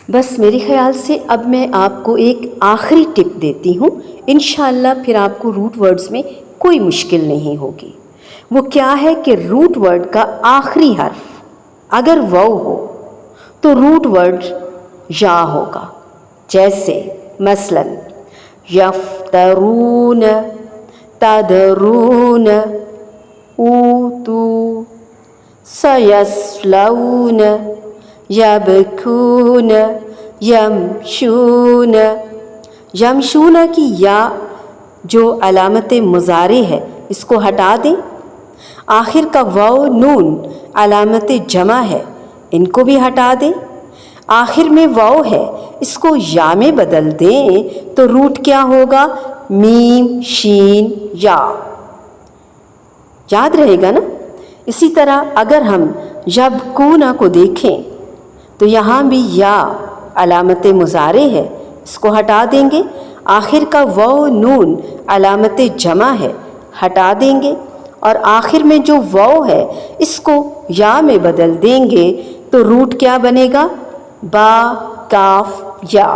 بس میرے خیال سے اب میں آپ کو ایک آخری ٹپ دیتی ہوں، انشاءاللہ پھر آپ کو روٹ ورڈز میں کوئی مشکل نہیں ہوگی۔ وہ کیا ہے کہ روٹ ورڈ کا آخری حرف اگر واو ہو تو روٹ ورڈ یا ہوگا، جیسے مثلا یفترون، تدرون، اوتو، سیصلون، یبکون، یمشون۔ یمشون کی یا جو علامت مضارع ہے اس کو ہٹا دیں، آخر کا واو نون علامت جمع ہے ان کو بھی ہٹا دیں، آخر میں واو ہے اس کو یا میں بدل دیں تو روٹ کیا ہوگا؟ میم شین یا۔ یاد رہے گا نا؟ اسی طرح اگر ہم یبکون کو دیکھیں تو یہاں بھی یا علامت مضارع ہے اس کو ہٹا دیں گے، آخر کا واو نون علامت جمع ہے ہٹا دیں گے، اور آخر میں جو واو ہے اس کو یا میں بدل دیں گے تو روٹ کیا بنے گا؟ با کاف یا۔